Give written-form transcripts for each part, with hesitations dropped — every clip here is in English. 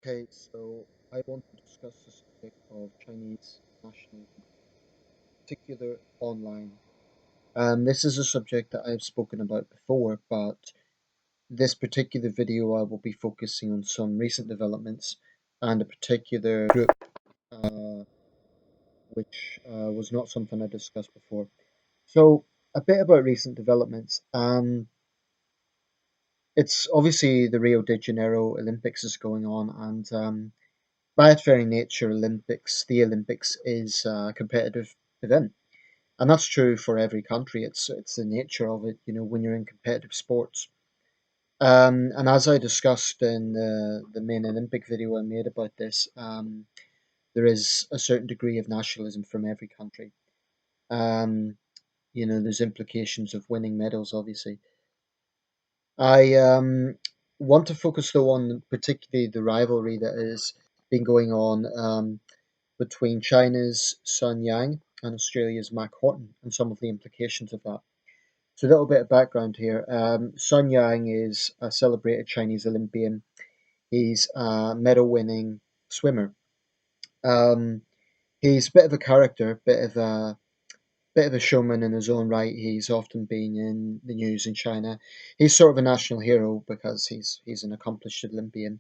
Okay, so I want to discuss the subject of Chinese nationalism, particular online. This is a subject that I've spoken about before, but this particular video I will be focusing on some recent developments and a particular group, uh, which was not something I discussed before. So, a bit about recent developments. It's obviously the Rio de Janeiro Olympics is going on, and by its very nature, the Olympics is a competitive event, and that's true for every country. It's the nature of it, when you're in competitive sports. And as I discussed in the main Olympic video I made about this, there is a certain degree of nationalism from every country. Um, there's implications of winning medals, obviously. I want to focus though on particularly the rivalry that has been going on. Between China's Sun Yang and Australia's Mac Horton and some of the implications of that. So, a little bit of background here. Sun Yang is a celebrated Chinese Olympian. He's a medal winning swimmer. Um, he's a bit of a character, bit of a showman in his own right. He's often been in the news in China. He's sort of a national hero because he's an accomplished Olympian.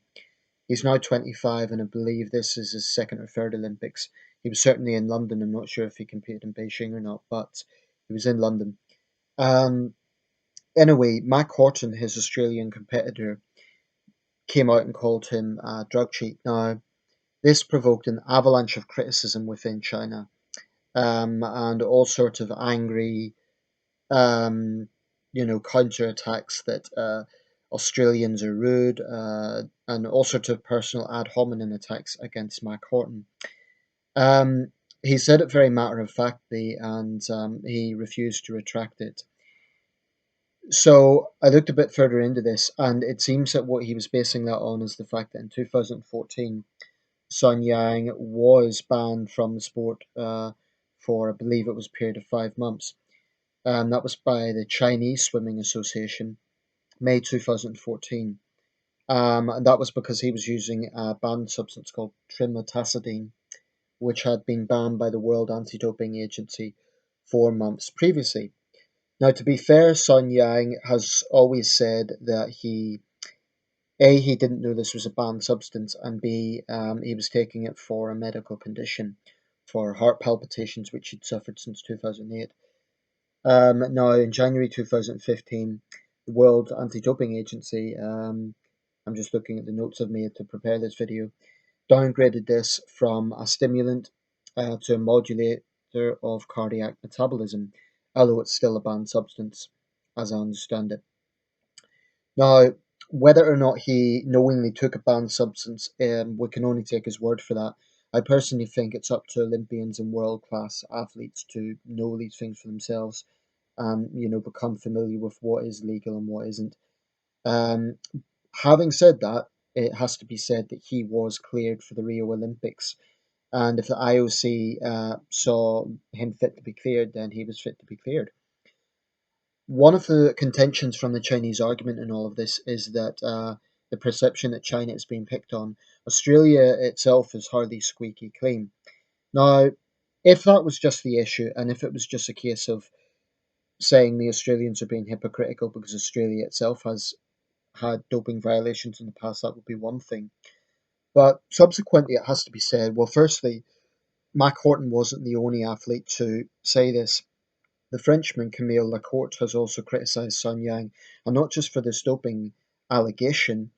He's now 25, and I believe this is his second or third Olympics. He was certainly in London. I'm not sure if he competed in Beijing or not, but he was in London. Um, anyway, Mac Horton, his Australian competitor, came out and called him a drug cheat. Now, this provoked an avalanche of criticism within China, and all sorts of angry, um, counterattacks that Australians are rude, and all sorts of personal ad hominem attacks against Mac Horton. Um, he said it very matter of factly, and he refused to retract it. So I looked a bit further into this, and it seems that what he was basing that on is the fact that in 2014, Sun Yang was banned from the sport for, I believe it was a period of 5 months. That was by the Chinese Swimming Association, May 2014. And that was because he was using a banned substance called trimetazidine, which had been banned by the World Anti-Doping Agency 4 months previously. Now, to be fair, Sun Yang has always said that he didn't know this was a banned substance, and B, he was taking it for a medical condition, for heart palpitations, which he'd suffered since 2008. Now, in January 2015, the World Anti-Doping Agency, I'm just looking at the notes I've made to prepare this video, downgraded this from a stimulant to a modulator of cardiac metabolism, although it's still a banned substance, as I understand it. Now, whether or not he knowingly took a banned substance, we can only take his word for that. I personally think it's up to Olympians and world class athletes to know these things for themselves and become familiar with what is legal and what isn't. Um, Having said that, it has to be said that he was cleared for the Rio Olympics, and if the IOC saw him fit to be cleared, then he was fit to be cleared. One of the contentions from the Chinese argument in all of this is that the perception that China is being picked on. Australia itself is hardly squeaky clean. Now, if that was just the issue, and if it was just a case of saying the Australians are being hypocritical because Australia itself has had doping violations in the past, that would be one thing. But subsequently, it has to be said, well, firstly, Mac Horton wasn't the only athlete to say this. The Frenchman Camille Lacourt has also criticised Sun Yang, and not just for this doping allegation,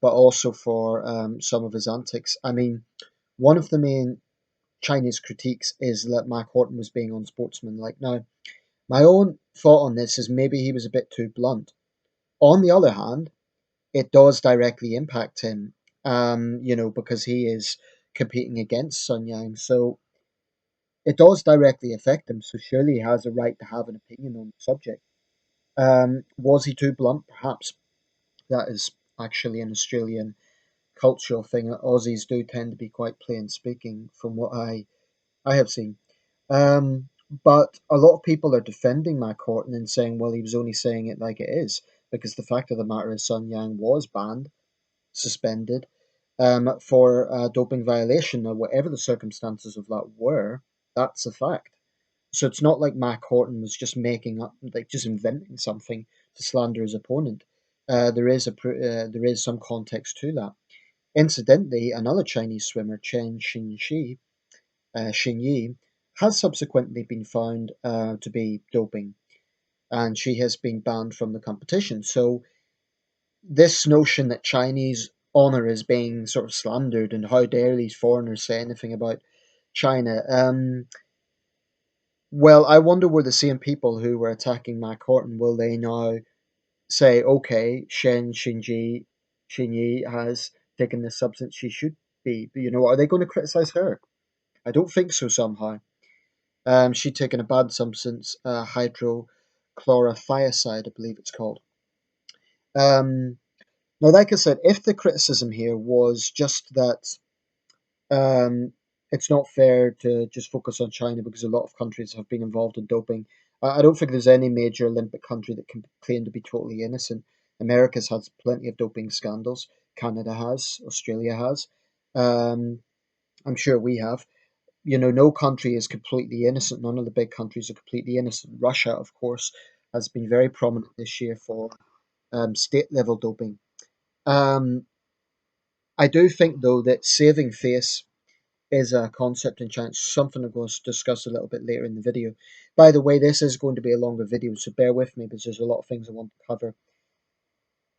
but also for some of his antics. I mean, one of the main Chinese critiques is that Mac Horton was being unsportsmanlike. Now, my own thought on this is maybe he was a bit too blunt. On the other hand, it does directly impact him, because he is competing against Sun Yang. So it does directly affect him. So surely he has a right to have an opinion on the subject. Was he too blunt? Perhaps that is actually an Australian cultural thing. Aussies do tend to be quite plain speaking, from what I have seen. But a lot of people are defending Mac Horton and saying, well, he was only saying it like it is, because the fact of the matter is Sun Yang was banned, suspended. for a doping violation, or whatever the circumstances of that were. That's a fact. So it's not like Mac Horton was just making up, like just inventing something to slander his opponent. There is some context to that. Incidentally, another Chinese swimmer, Xin Yi, has subsequently been found to be doping, and she has been banned from the competition. So this notion that Chinese honor is being sort of slandered, and how dare these foreigners say anything about China? Well, I wonder, were the same people who were attacking Mac Horton, will they now say, okay, Xin Yi has taken this substance, she should be, are they going to criticize her? I don't think so somehow. She'd taken a bad substance, hydrochlorothiazide, I believe it's called. Um, Now, like I said, if the criticism here was just that um, it's not fair to just focus on China because a lot of countries have been involved in doping, I don't think there's any major Olympic country that can claim to be totally innocent. America's had plenty of doping scandals. Canada has. Australia has. Um, I'm sure we have. No country is completely innocent. None of the big countries are completely innocent. Russia, of course, has been very prominent this year for state level doping. Um, I do think, though, that saving face is a concept in China, something I'm going to discuss a little bit later in the video. By the way, this is going to be a longer video, so bear with me because there's a lot of things I want to cover.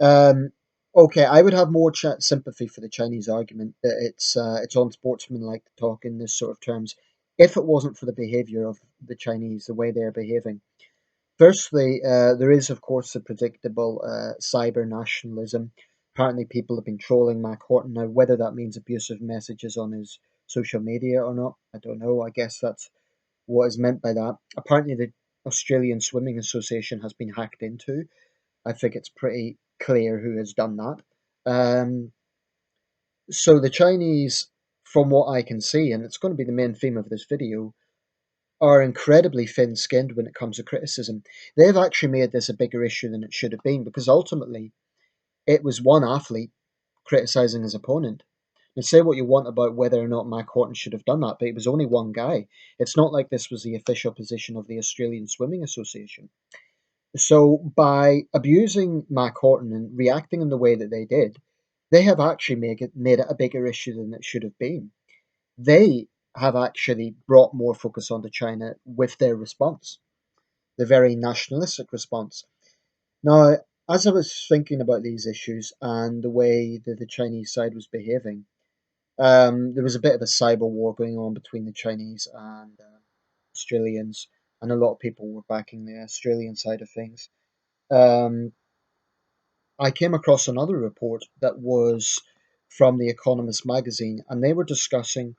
Um, okay, I would have more sympathy for the Chinese argument that it's unsportsmanlike to talk in this sort of terms if it wasn't for the behaviour of the Chinese, the way they're behaving. Firstly, there is, of course, the predictable cyber-nationalism. Apparently, people have been trolling Mac Horton. Now, whether that means abusive messages on his social media or not, I don't know. I guess that's what is meant by that. Apparently, the Australian Swimming Association has been hacked into. I think it's pretty clear who has done that. Um, so the Chinese, from what I can see, and it's going to be the main theme of this video, are incredibly thin skinned when it comes to criticism. They've actually made this a bigger issue than it should have been because ultimately it was one athlete criticizing his opponent. Now, say what you want about whether or not Mac Horton should have done that, but it was only one guy. It's not like this was the official position of the Australian Swimming Association. So, by abusing Mac Horton and reacting in the way that they did, they have actually made it a bigger issue than it should have been. They have actually brought more focus onto China with their response, the very nationalistic response. Now, as I was thinking about these issues and the way that the Chinese side was behaving, there was a bit of a cyber war going on between the Chinese and Australians, and a lot of people were backing the Australian side of things. Um, I came across another report that was from the Economist magazine, and they were discussing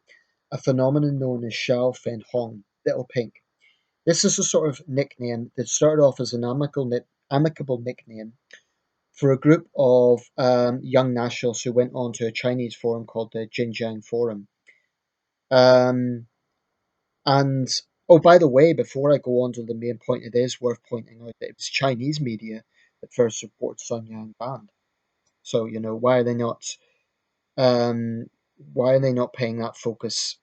a phenomenon known as Xiao Fenhong, Little Pink. This is a sort of nickname that started off as an amicable nickname for a group of young nationals who went on to a Chinese forum called the Xinjiang Forum. Um, and oh, by the way, before I go on to the main point, it is worth pointing out that it was Chinese media that first reported Sun Yang banned. So why are they not um, paying that focus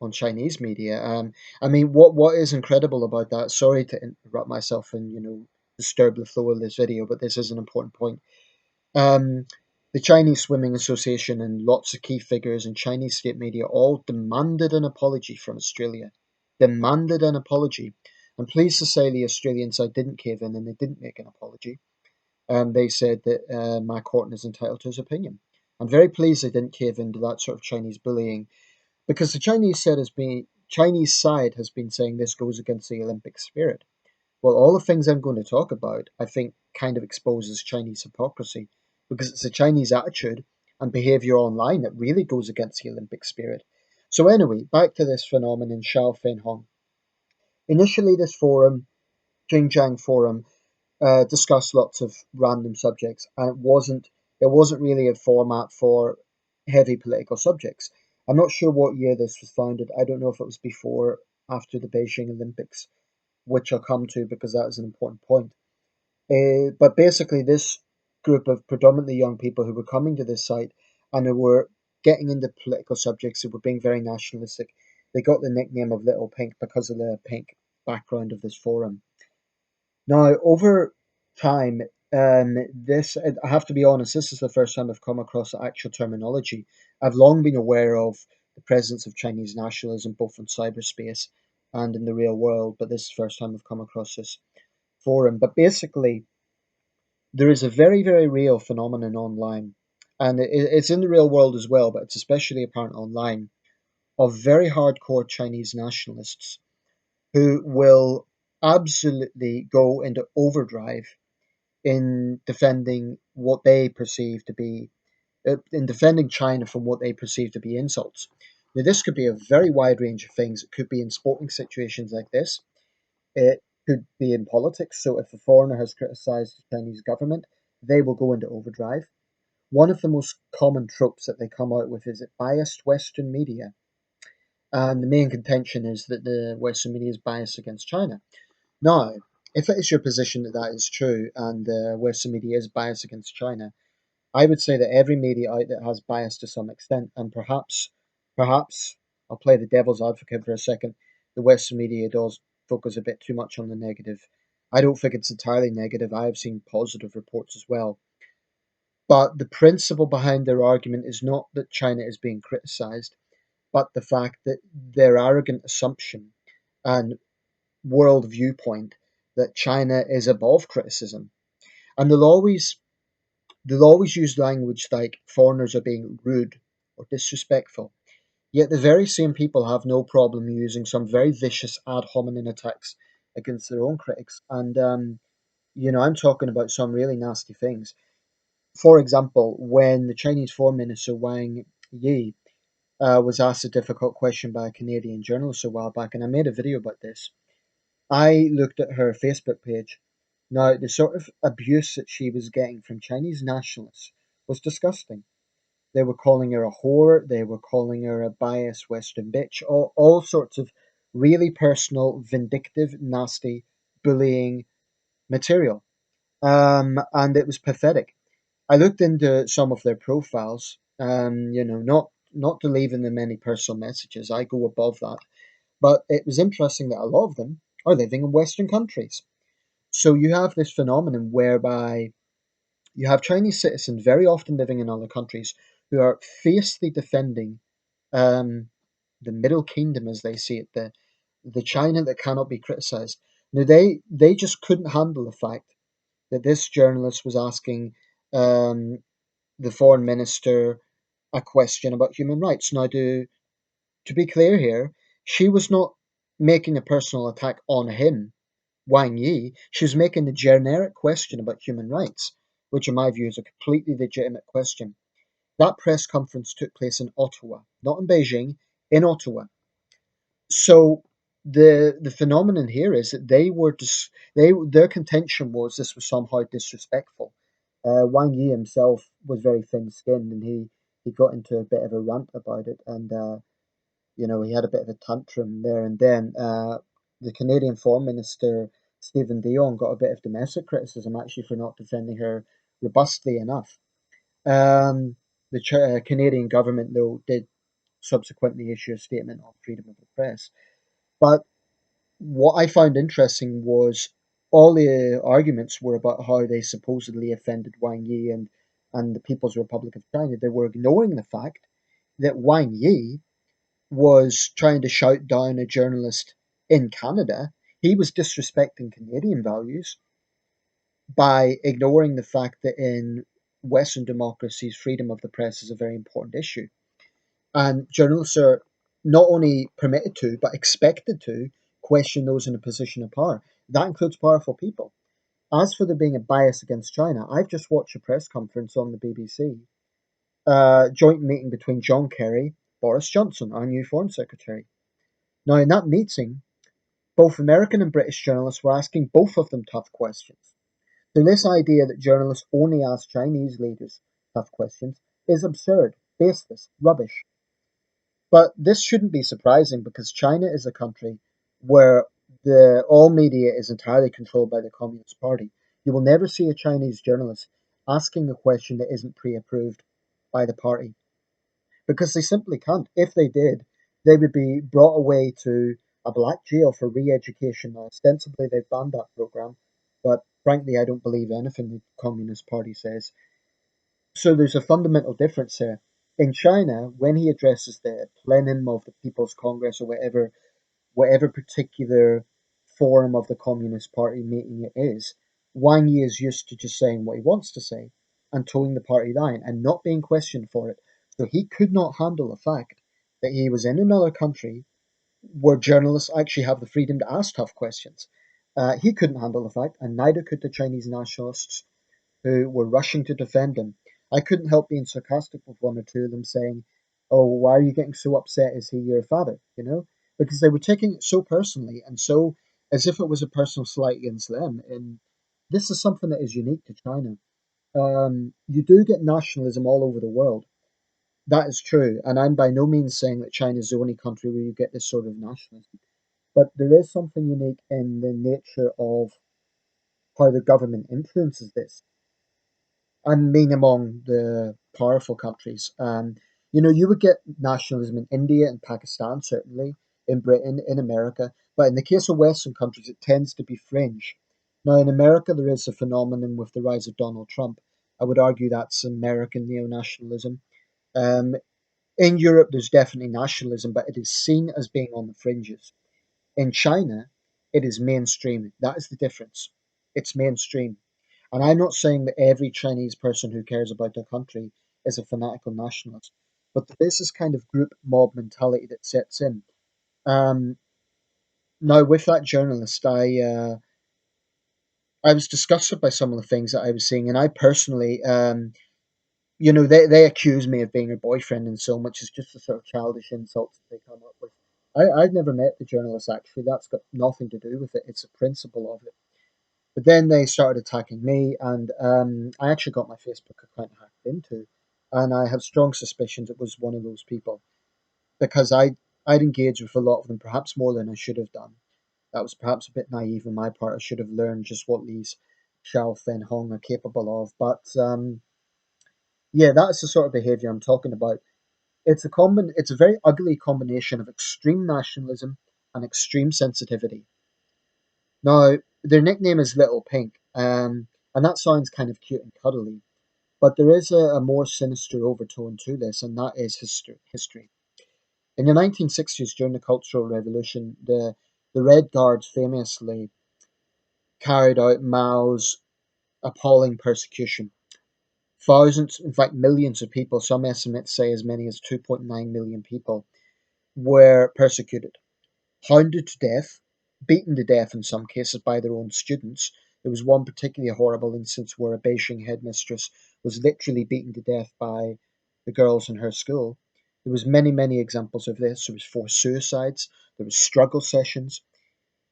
on Chinese media? I mean, what is incredible about that? Sorry to interrupt myself and disturb the flow of this video, but this is an important point. Um, the Chinese Swimming Association and lots of key figures in Chinese state media all demanded an apology from Australia. Demanded an apology. I'm pleased to say the Australian side didn't cave in and they didn't make an apology. They said that Mac Horton is entitled to his opinion. I'm very pleased they didn't cave into that sort of Chinese bullying because the Chinese side has been saying this goes against the Olympic spirit. Well, all the things I'm going to talk about, I think, kind of exposes Chinese hypocrisy because it's the Chinese attitude and behavior online that really goes against the Olympic spirit. So, anyway, back to this phenomenon, Xiao Fenhong. Initially, this forum, Xinjiang Forum, discussed lots of random subjects, and it wasn't really a format for heavy political subjects. I'm not sure what year this was founded. I don't know if it was before, after the Beijing Olympics, which I'll come to because that is an important point. But basically, this group of predominantly young people who were coming to this site and who were getting into political subjects. They were being very nationalistic. They got the nickname of Little Pink because of the pink background of this forum. Now, over time, this I have to be honest. This is the first time I've come across the actual terminology. I've long been aware of the presence of Chinese nationalism, both in cyberspace and in the real world, but this is the first time I've come across this forum. But basically, there is a very, very real phenomenon online, and it's in the real world as well, but it's especially apparent online, of very hardcore Chinese nationalists who will absolutely go into overdrive in defending what they perceive to be, in defending China from what they perceive to be insults. Now, this could be a very wide range of things. It could be in sporting situations like this. It could be in politics. So if a foreigner has criticised the Chinese government, they will go into overdrive. One of the most common tropes that they come out with is biased Western media. And the main contention is that the Western media is biased against China. Now, if it is your position that that is true and the Western media is biased against China, I would say that every media outlet has bias to some extent, and perhaps, I'll play the devil's advocate for a second. The Western media does focus a bit too much on the negative. I don't think it's entirely negative. I have seen positive reports as well. But the principle behind their argument is not that China is being criticized, but the fact that their arrogant assumption and world viewpoint that China is above criticism. And they'll always use language like foreigners are being rude or disrespectful. Yet the very same people have no problem using some very vicious ad hominem attacks against their own critics. And I'm talking about some really nasty things. For example, when the Chinese Foreign Minister Wang Yi was asked a difficult question by a Canadian journalist a while back, and I made a video about this. I looked at her Facebook page. Now, the sort of abuse that she was getting from Chinese nationalists was disgusting. They were calling her a whore, they were calling her a biased Western bitch, all sorts of really personal, vindictive, nasty, bullying material. And it was pathetic. I looked into some of their profiles, not to leaving them any personal messages. I go above that. But it was interesting that a lot of them are living in Western countries. So you have this phenomenon whereby you have Chinese citizens very often living in other countries who are fiercely defending um, the Middle Kingdom, as they see it, the China that cannot be criticized. Now they just couldn't handle the fact that this journalist was asking um, the foreign minister a question about human rights. Now, to be clear here, she was not making a personal attack on him, Wang Yi. She was making a generic question about human rights, which in my view is a completely legitimate question. That press conference took place in Ottawa, not in Beijing, in Ottawa. So the phenomenon here is that their contention was this was somehow disrespectful. Wang Yi himself was very thin-skinned, and he got into a bit of a rant about it, and he had a bit of a tantrum there and then. The Canadian Foreign Minister Stephen Dion got a bit of domestic criticism actually for not defending her robustly enough. Um, the Canadian government, though, did subsequently issue a statement on freedom of the press. But what I found interesting was all the arguments were about how they supposedly offended Wang Yi and the People's Republic of China. They were ignoring the fact that Wang Yi was trying to shout down a journalist in Canada. He was disrespecting Canadian values by ignoring the fact that in Western democracies, freedom of the press is a very important issue. And journalists are not only permitted to, but expected to question those in a position of power. That includes powerful people. As for there being a bias against China, I've just watched a press conference on the BBC, joint meeting between John Kerry, Boris Johnson, our new Foreign Secretary. Now, in that meeting, both American and British journalists were asking both of them tough questions. So, this idea that journalists only ask Chinese leaders tough questions is absurd, baseless, rubbish. But this shouldn't be surprising because China is a country where the all media is entirely controlled by the Communist Party. You will never see a Chinese journalist asking a question that isn't pre-approved by the party because they simply can't. If they did, they would be brought away to a black jail for re-education. Now, ostensibly, they've banned that program, but frankly, I don't believe anything the Communist Party says. So there's a fundamental difference there. In China, when he addresses the plenum of the People's Congress or whatever particular forum of the Communist Party meeting it is, Wang Yi is used to just saying what he wants to say and towing the party line and not being questioned for it. So he could not handle the fact that he was in another country where journalists actually have the freedom to ask tough questions. He couldn't handle the fact, and neither could the Chinese nationalists who were rushing to defend him. I couldn't help being sarcastic with one or two of them, saying, "Oh, why are you getting so upset? Is he your father?" You know, because they were taking it so personally and so as if it was a personal slight against them. And this is something that is unique to China. You do get nationalism all over the world. That is true, and I'm by no means saying that China is the only country where you get this sort of nationalism. But there is something unique in the nature of how the government influences this. I mean, among the powerful countries. You would get nationalism in India and Pakistan, certainly, in Britain, in America. But in the case of Western countries, it tends to be fringe. Now, in America, there is a phenomenon with the rise of Donald Trump. I would argue that's American neo nationalism. Um, in Europe, there's definitely nationalism, but it is seen as being on the fringes. In China, it is mainstream. That is the difference. It's mainstream. And I'm not saying that every Chinese person who cares about their country is a fanatical nationalist, but there is this kind of group mob mentality that sets in. Um, Now, with that journalist, I was disgusted by some of the things that I was seeing, and I personally, they accuse me of being her boyfriend and so much is just the sort of childish insults that they come up with. I've never met the journalist actually. That's got nothing to do with it. It's a principle of it. But then they started attacking me, and I actually got my Facebook account hacked into, and I have strong suspicions it was one of those people because I'd engaged with a lot of them, perhaps more than I should have done. That was perhaps a bit naive on my part. I should have learned just what these Xiao Fenhong are capable of. But yeah, that's the sort of behaviour I'm talking about. It's a very ugly combination of extreme nationalism and extreme sensitivity. Now, their nickname is Little Pink, and that sounds kind of cute and cuddly, but there is a more sinister overtone to this, and that is history. In the 1960s, during the Cultural Revolution, the Red Guards famously carried out Mao's appalling persecution. Thousands, in fact, millions of people, some estimates say as many as 2.9 million people, were persecuted, hounded to death, beaten to death in some cases by their own students. There was one particularly horrible instance where a Beijing headmistress was literally beaten to death by the girls in her school. There was many examples of this. There was forced suicides. There was struggle sessions.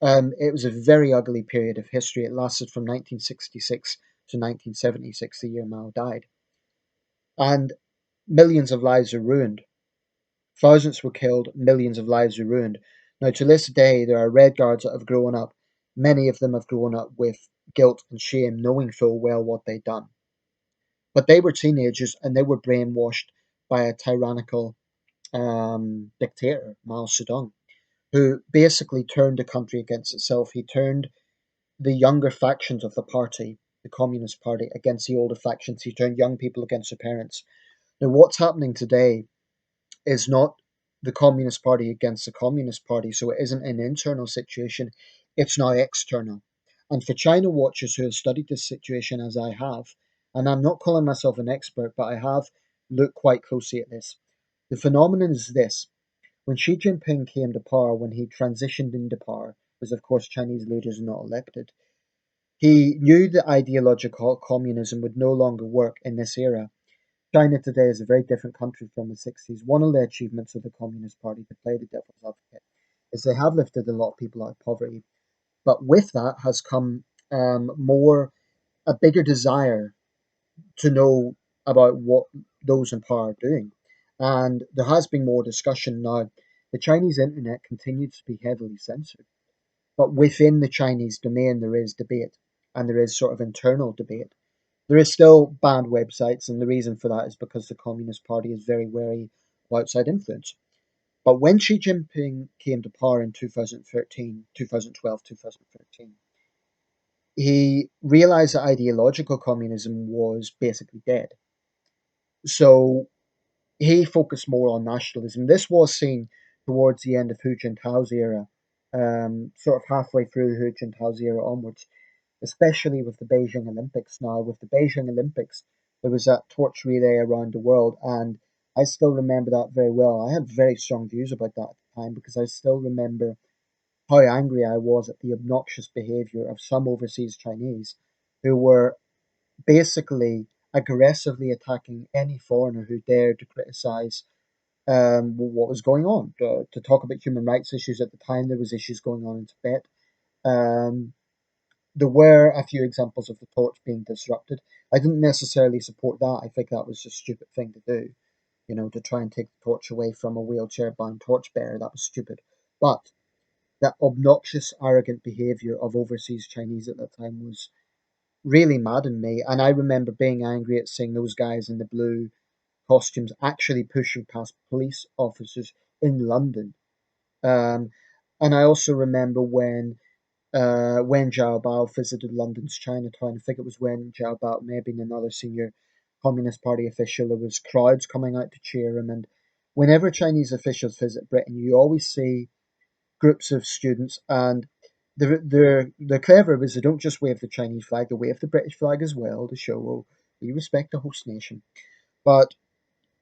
It was a very ugly period of history. It lasted from 1966 to 1976, the year Mao died, and millions of lives were ruined. Thousands were killed, millions of lives were ruined. Now, to this day, there are Red Guards that have grown up. Many of them have grown up with guilt and shame, knowing full well what they'd done. But they were teenagers and they were brainwashed by a tyrannical dictator, Mao Zedong, who basically turned the country against itself. He turned the younger factions of the party, the Communist Party, against the older factions. He turned young people against their parents. Now, what's happening today is not the Communist Party against the Communist Party, so it isn't an internal situation, it's now external. And for China watchers who have studied this situation as I have, and I'm not calling myself an expert, but I have looked quite closely at this. The phenomenon is this: when Xi Jinping came to power, when he transitioned into power, because of course Chinese leaders are not elected, he knew that ideological communism would no longer work in this era. China today is a very different country from the 60s. One of the achievements of the Communist Party, to play the devil's advocate, is they have lifted a lot of people out of poverty. But with that has come a bigger desire to know about what those in power are doing. And there has been more discussion now. The Chinese internet continues to be heavily censored. But within the Chinese domain, there is debate and there is sort of internal debate. There is still banned websites, and the reason for that is because the Communist Party is very wary outside influence. But when Xi Jinping came to power in 2013, 2012, 2013, he realized that ideological communism was basically dead. So he focused more on nationalism. This was seen towards the end of Hu Jintao's era, sort of halfway through Hu Jintao's era onwards, especially with the Beijing Olympics. Now, with the Beijing Olympics, there was that torch relay around the world, and I still remember that very well. I had very strong views about that at the time because I still remember how angry I was at the obnoxious behavior of some overseas Chinese who were basically aggressively attacking any foreigner who dared to criticize what was going on. To talk about human rights issues at the time, there was issues going on in Tibet. Um, there were a few examples of the torch being disrupted. I didn't necessarily support that. I think that was just a stupid thing to do. To try and take the torch away from a wheelchair-bound torchbearer. That was stupid. But that obnoxious, arrogant behavior of overseas Chinese at that time was really maddened me. And I remember being angry at seeing those guys in the blue costumes actually pushing past police officers in London. Um, and I also remember when Zhao Bao visited London's Chinatown. I think it was when Zhao Bao may have been another senior Communist Party official. There was crowds coming out to cheer him, and whenever Chinese officials visit Britain, you always see groups of students, and they're clever because they don't just wave the Chinese flag; they wave the British flag as well to show, oh, we respect the host nation. But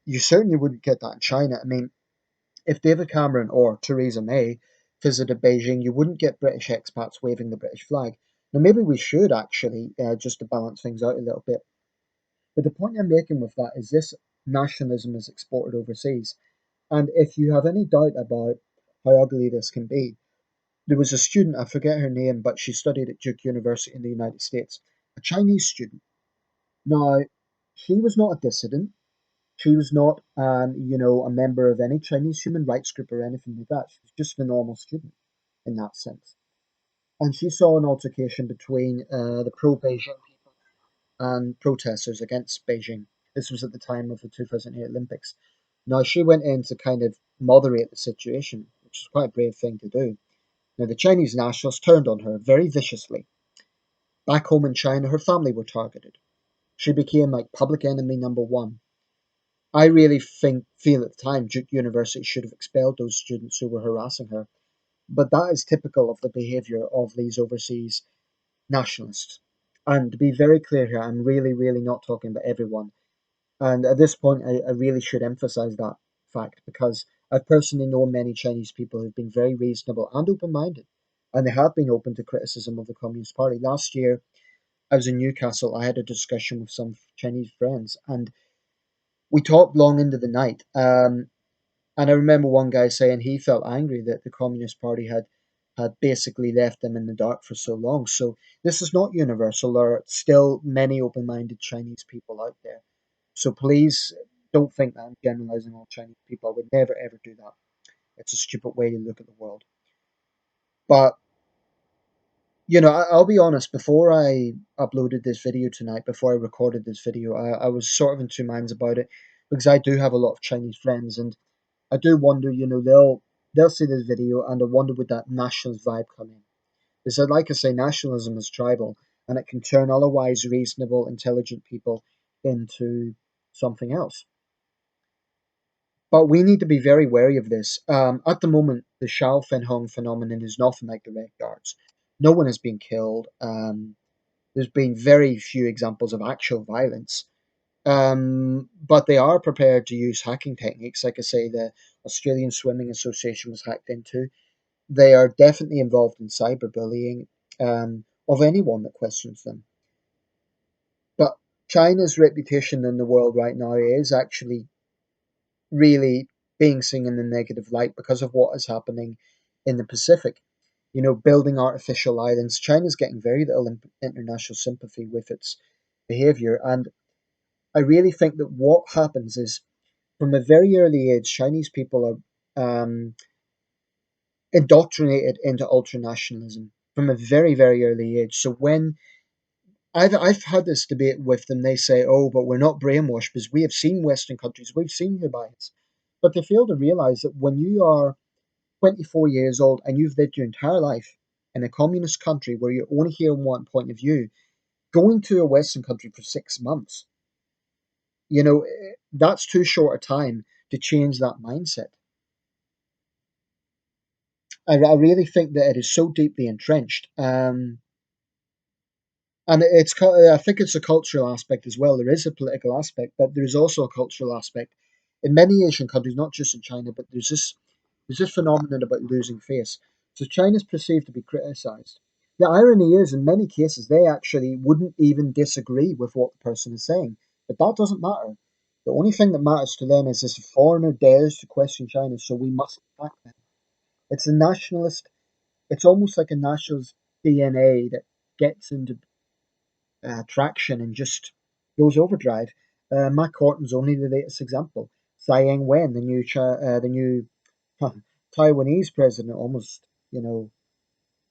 you certainly wouldn't get that in China. I mean, if David Cameron or Theresa May visited Beijing, you wouldn't get British expats waving the British flag. Now, maybe we should actually, just to balance things out a little bit. But the point I'm making with that is this nationalism is exported overseas. And if you have any doubt about how ugly this can be, there was a student, I forget her name, but she studied at Duke University in the United States, a Chinese student. Now, she was not a dissident. She was not, a member of any Chinese human rights group or anything like that. She was just a normal student in that sense. And she saw an altercation between the pro-Beijing people and protesters against Beijing. This was at the time of the 2008 Olympics. Now, she went in to kind of moderate the situation, which is quite a brave thing to do. Now, the Chinese nationalists turned on her very viciously. Back home in China, her family were targeted. She became like public enemy number one. I really feel at the time Duke University should have expelled those students who were harassing her. But that is typical of the behaviour of these overseas nationalists. And to be very clear here, I'm really, really not talking about everyone. And at this point, I really should emphasise that fact because I've personally known many Chinese people who've been very reasonable and open minded. And they have been open to criticism of the Communist Party. Last year, I was in Newcastle. I had a discussion with some Chinese friends, and we talked long into the night. And I remember one guy saying he felt angry that the Communist Party had basically left them in the dark for so long. So this is not universal. There are still many open-minded Chinese people out there. So please don't think that I'm generalizing all Chinese people. I would never ever do that. It's a stupid way to look at the world. But I'll be honest. Before I uploaded this video tonight, before I recorded this video, I was sort of in two minds about it because I do have a lot of Chinese friends, and I do wonder, they'll see this video and I wonder would that nationalist vibe come in. Because like I say, nationalism is tribal and it can turn otherwise reasonable, intelligent people into something else. But we need to be very wary of this. At the moment, the Xiao Fenhong phenomenon is nothing like the Red Guards. No one has been killed. There's been very few examples of actual violence. But they are prepared to use hacking techniques. Like I say, the Australian Swimming Association was hacked into. They are definitely involved in cyberbullying of anyone that questions them. But China's reputation in the world right now is actually really being seen in a negative light because of what is happening in the Pacific. Building artificial islands. China's getting very little international sympathy with its behavior. And I really think that what happens is from a very early age, Chinese people are indoctrinated into ultranationalism from a very, very early age. So when I've had this debate with them, they say, "Oh, but we're not brainwashed because we have seen Western countries, we've seen your bias." But they fail to realize that when you are 24 years old and you've lived your entire life in a communist country where you're only hearing one point of view, going to a Western country for 6 months, that's too short a time to change that mindset. I really think that it is so deeply entrenched. And I think it's a cultural aspect as well. There is a political aspect, but there is also a cultural aspect. In many Asian countries, not just in China, but there's this phenomenon about losing face. So China's perceived to be criticized. The irony is, in many cases, they actually wouldn't even disagree with what the person is saying. But that doesn't matter. The only thing that matters to them is this foreigner dares to question China, so we must attack them. It's a nationalist, it's almost like a nationalist DNA that gets into traction and just goes overdrive. Mac Horton's only the latest example. Tsai Ing-wen, the new Taiwanese president, almost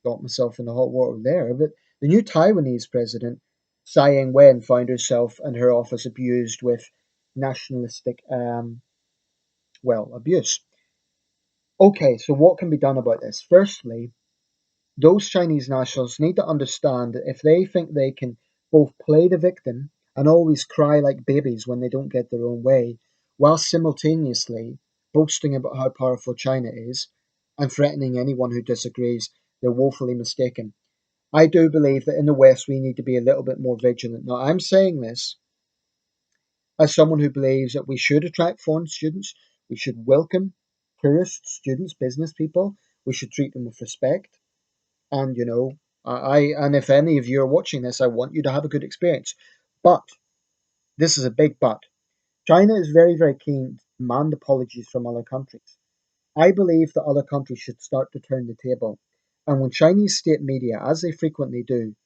got myself in the hot water there. But the new Taiwanese president, Tsai Ing-wen, found herself and her office abused with nationalistic, abuse. Okay, so what can be done about this? Firstly, those Chinese nationals need to understand that if they think they can both play the victim and always cry like babies when they don't get their own way, while simultaneously boasting about how powerful China is and threatening anyone who disagrees, they're woefully mistaken. I do believe that in the West we need to be a little bit more vigilant. Now, I'm saying this as someone who believes that we should attract foreign students, we should welcome tourists, students, business people, we should treat them with respect. And and if any of you are watching this, I want you to have a good experience. But this is a big but. China is very, very keen to demand apologies from other countries. I believe that other countries should start to turn the table. And when Chinese state media, as they frequently do,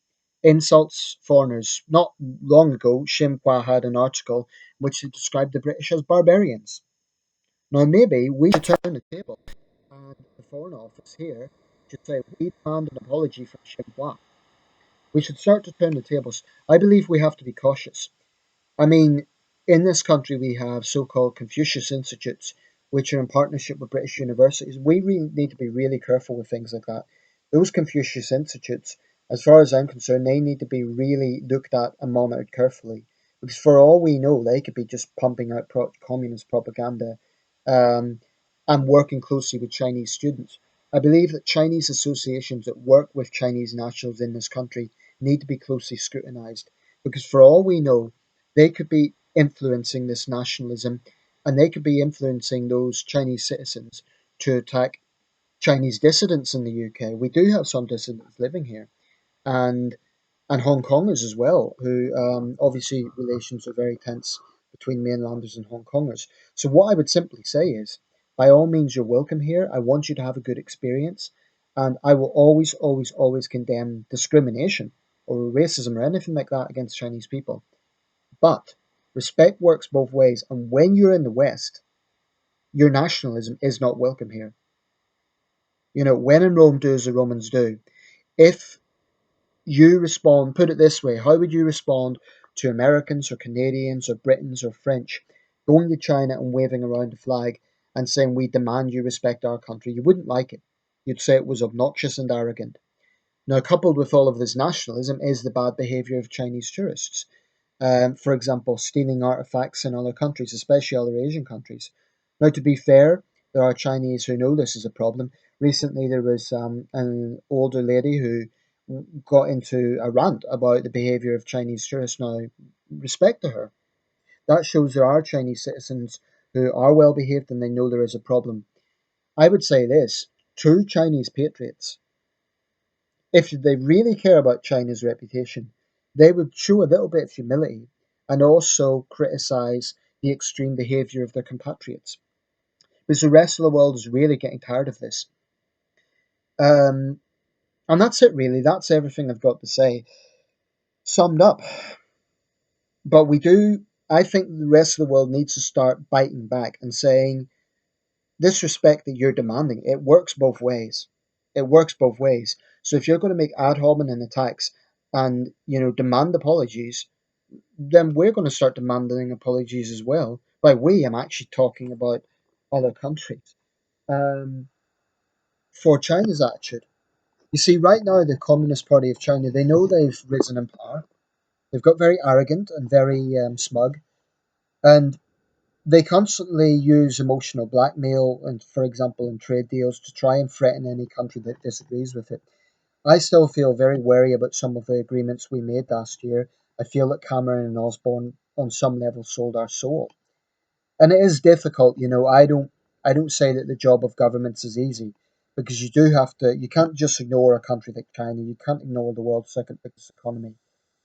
insults foreigners, not long ago, Xinhua had an article which described the British as barbarians. Now, maybe we should turn the table, and the Foreign Office here should say we demand an apology from Xinhua. We should start to turn the tables. I believe we have to be cautious. I mean, in this country, we have so called Confucius Institutes, which are in partnership with British universities. We really need to be really careful with things like that. Those Confucius Institutes, as far as I'm concerned, they need to be really looked at and monitored carefully. Because for all we know, they could be just pumping out communist propaganda um, and working closely with Chinese students. I believe that Chinese associations that work with Chinese nationals in this country need to be closely scrutinized. Because for all we know, they could be influencing this nationalism and they could be influencing those Chinese citizens to attack Chinese dissidents in the UK. We do have some dissidents living here, and Hong Kongers as well, who obviously relations are very tense between mainlanders and Hong Kongers. So what I would simply say is, by all means, you're welcome here. I want you to have a good experience, and I will always, always, always condemn discrimination or racism or anything like that against Chinese people. But respect works both ways, and when you're in the West, your nationalism is not welcome here. When in Rome, do as the Romans do. If you respond, put it this way, how would you respond to Americans or Canadians or Britons or French going to China and waving around the flag and saying, we demand you respect our country? You wouldn't like it. You'd say it was obnoxious and arrogant. Now, coupled with all of this nationalism is the bad behaviour of Chinese tourists. For example, stealing artifacts in other countries, especially other Asian countries. Now, to be fair, there are Chinese who know this is a problem. Recently, there was an older lady who got into a rant about the behaviour of Chinese tourists. Now, respect to her. That shows there are Chinese citizens who are well behaved and they know there is a problem. I would say this: true Chinese patriots, if they really care about China's reputation, they would show a little bit of humility and also criticize the extreme behavior of their compatriots. Because the rest of the world is really getting tired of this. Um, and that's it, really. That's everything I've got to say. Summed up. But I think the rest of the world needs to start biting back and saying, this respect that you're demanding, it works both ways. It works both ways. So if you're going to make ad hominem attacks and demand apologies, then we're going to start demanding apologies as well. By we, I'm actually talking about other countries. Um, for China's attitude, you see, right now the Communist Party of China, they know they've risen in power. They've got very arrogant and very smug, and they constantly use emotional blackmail, and for example, in trade deals, to try and threaten any country that disagrees with it. I still feel very wary about some of the agreements we made last year. I feel that Cameron and Osborne, on some level, sold our soul. And it is difficult, I don't say that the job of governments is easy, because you can't just ignore a country like China. You can't ignore the world's second biggest economy.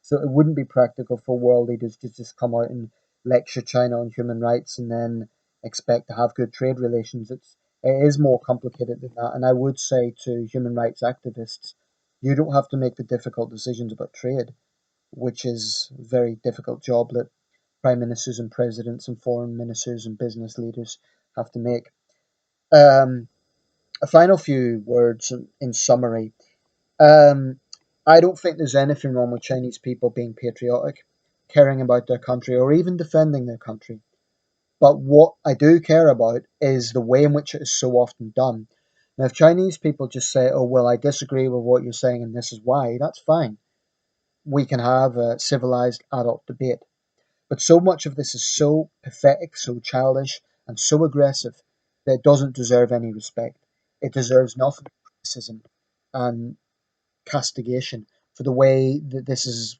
So it wouldn't be practical for world leaders to just come out and lecture China on human rights and then expect to have good trade relations. It is more complicated than that. And I would say to human rights activists, you don't have to make the difficult decisions about trade, which is a very difficult job that prime ministers and presidents and foreign ministers and business leaders have to make. Um, a final few words in summary. Um, I don't think there's anything wrong with Chinese people being patriotic, caring about their country, or even defending their country. But what I do care about is the way in which it is so often done. Now, if Chinese people just say, oh, well, I disagree with what you're saying and this is why, that's fine. We can have a civilized adult debate. But so much of this is so pathetic, so childish, and so aggressive that it doesn't deserve any respect. It deserves nothing but criticism and castigation for the way that this is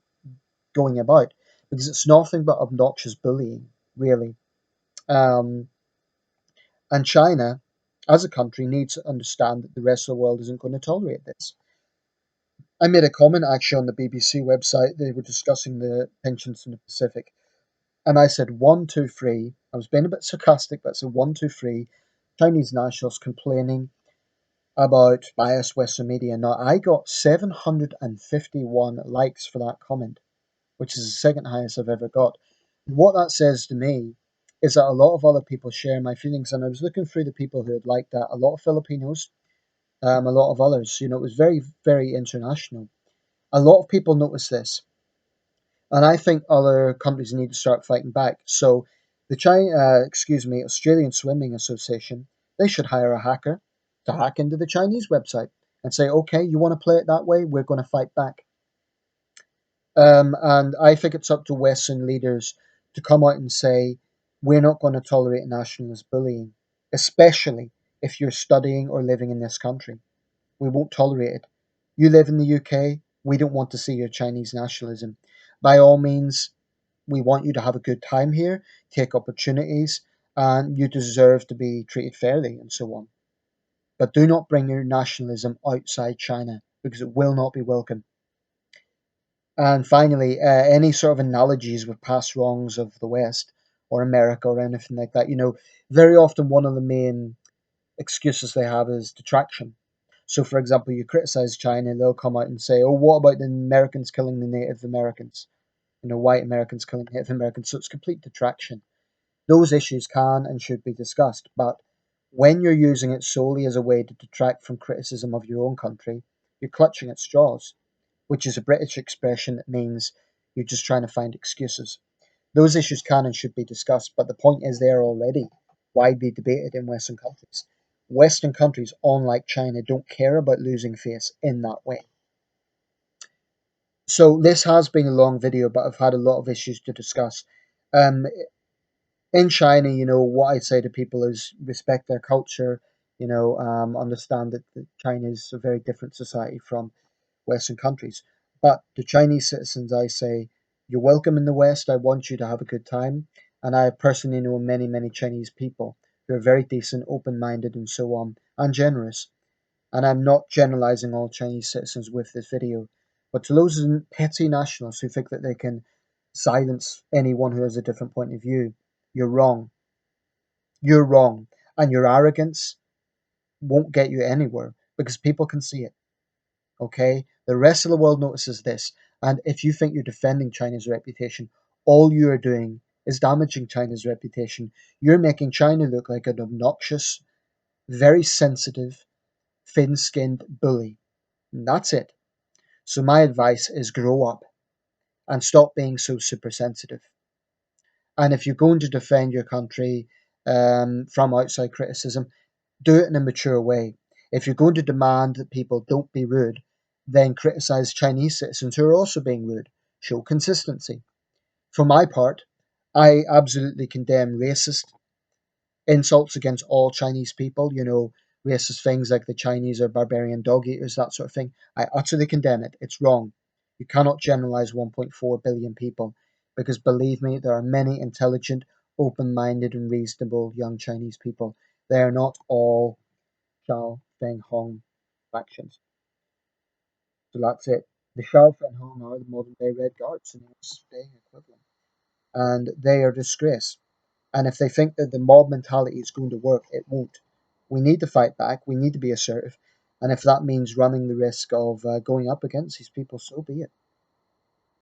going about, because it's nothing but obnoxious bullying, really. Um, and China, as a country, needs to understand that the rest of the world isn't going to tolerate this. I made a comment actually on the BBC website. They were discussing the tensions in the Pacific. And I said, one, two, three. I was being a bit sarcastic, but I said, one, two, three. Chinese nationals complaining about biased Western media. Now, I got 751 likes for that comment, which is the second highest I've ever got. And what that says to me is that a lot of other people share my feelings. And I was looking through the people who had liked that. A lot of Filipinos, a lot of others. It was very, very international. A lot of people noticed this. And I think other countries need to start fighting back. So Australian Swimming Association, they should hire a hacker to hack into the Chinese website and say, okay, you want to play it that way? We're going to fight back. And I think it's up to Western leaders to come out and say, we're not going to tolerate nationalist bullying, especially if you're studying or living in this country. We won't tolerate it. You live in the UK, we don't want to see your Chinese nationalism. By all means, we want you to have a good time here, take opportunities, and you deserve to be treated fairly and so on. But do not bring your nationalism outside China because it will not be welcome. And finally, any sort of analogies with past wrongs of the West or America or anything like that, very often one of the main excuses they have is detraction. So, for example, you criticize China, they'll come out and say, oh, what about the Americans killing the Native Americans? White Americans killing Native Americans. So it's complete detraction. Those issues can and should be discussed, but when you're using it solely as a way to detract from criticism of your own country, you're clutching at straws, which is a British expression that means you're just trying to find excuses. Those issues can and should be discussed, but the point is they are already widely debated in Western countries. Western countries, unlike China, don't care about losing face in that way. So this has been a long video, but I've had a lot of issues to discuss. Um, in China, what I'd say to people is respect their culture. Understand that China is a very different society from Western countries. But to Chinese citizens, I say, you're welcome in the West. I want you to have a good time. And I personally know many, many Chinese people who are very decent, open minded, and so on, and generous. And I'm not generalizing all Chinese citizens with this video. But to those petty nationalists who think that they can silence anyone who has a different point of view, you're wrong. You're wrong. And your arrogance won't get you anywhere because people can see it. Okay? The rest of the world notices this. And if you think you're defending China's reputation, all you are doing is damaging China's reputation. You're making China look like an obnoxious, very sensitive, thin skinned bully. And that's it. So my advice is grow up and stop being so super sensitive. And if you're going to defend your country, from outside criticism, do it in a mature way. If you're going to demand that people don't be rude, then criticize Chinese citizens who are also being rude. Show consistency. For my part, I absolutely condemn racist insults against all Chinese people, racist things like the Chinese are barbarian dog eaters, that sort of thing. I utterly condemn it. It's wrong. You cannot generalize 1.4 billion people because believe me, there are many intelligent, open minded, and reasonable young Chinese people. They are not all Xiao Fenhong factions. So that's it. The Xiao Fenhong are the modern day Red Guards in its Spain equivalent. And they are a disgrace. And if they think that the mob mentality is going to work, it won't. We need to fight back. We need to be assertive. And if that means running the risk of going up against these people, so be it.